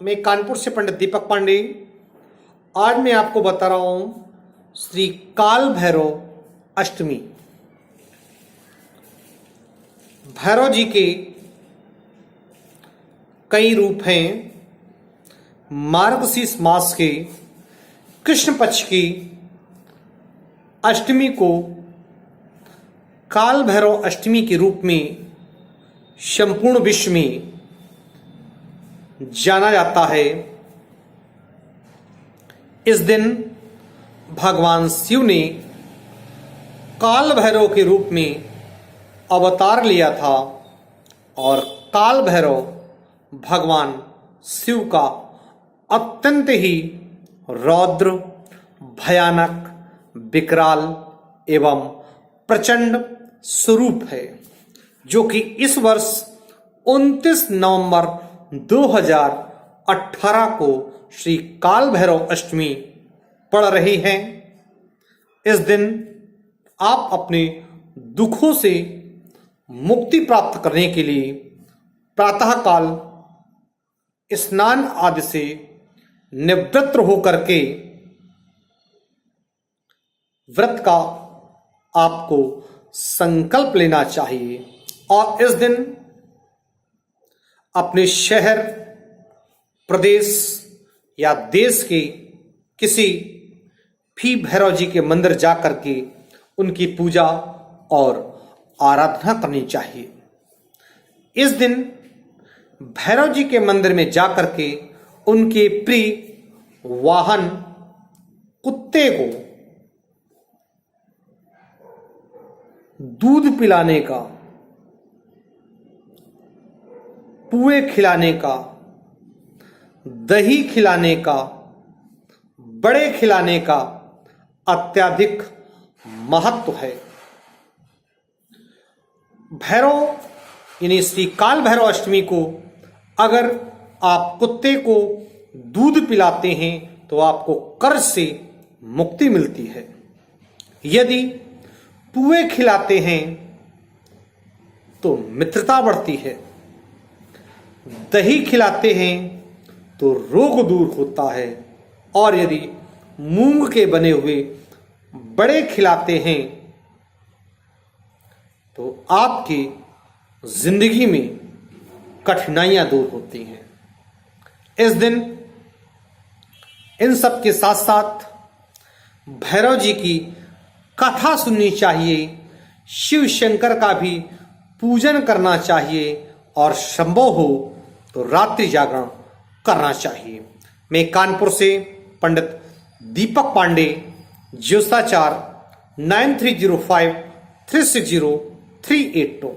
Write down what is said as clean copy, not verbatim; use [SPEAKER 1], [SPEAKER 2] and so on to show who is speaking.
[SPEAKER 1] मैं कानपुर से पंडित दीपक पांडे। आज मैं आपको बता रहा हूं श्री काल भैरव अष्टमी। भैरव जी के कई रूप हैं। मार्गशीर्ष मास के कृष्ण पक्ष की अष्टमी को काल भैरव अष्टमी के रूप में संपूर्ण विश्व में जाना जाता है। इस दिन भगवान शिव ने काल भैरव के रूप में अवतार लिया था और काल भैरव भगवान शिव का अत्यंत ही रौद्र, भयानक, विकराल एवं प्रचंड स्वरूप है, जो कि इस वर्ष 29 नवंबर 2018 को श्री काल भैरव अष्टमी पड़ रही है। इस दिन आप अपने दुखों से मुक्ति प्राप्त करने के लिए प्रातःकाल स्नान आदि से निवृत्त होकर के व्रत का आपको संकल्प लेना चाहिए और इस दिन अपने शहर, प्रदेश या देश के किसी भी भैरव जी के मंदिर जाकर के उनकी पूजा और आराधना करनी चाहिए। इस दिन भैरव जी के मंदिर में जाकर के उनके प्रिय वाहन कुत्ते को दूध पिलाने का, पुए खिलाने का, दही खिलाने का, बड़े खिलाने का अत्यधिक महत्व है। भैरव यानी श्री काल भैरव अष्टमी को अगर आप कुत्ते को दूध पिलाते हैं तो आपको कर्ज से मुक्ति मिलती है। यदि पुए खिलाते हैं तो मित्रता बढ़ती है। दही खिलाते हैं तो रोग दूर होता है और यदि मूंग के बने हुए बड़े खिलाते हैं तो आपकी जिंदगी में कठिनाइयां दूर होती हैं। इस दिन इन सब के साथ साथ भैरव जी की कथा सुननी चाहिए, शिव शंकर का भी पूजन करना चाहिए और संभव हो तो रात्रि जागरण करना चाहिए। मैं कानपुर से पंडित दीपक पांडे, ज्योतिषाचार्य 9305 360 382।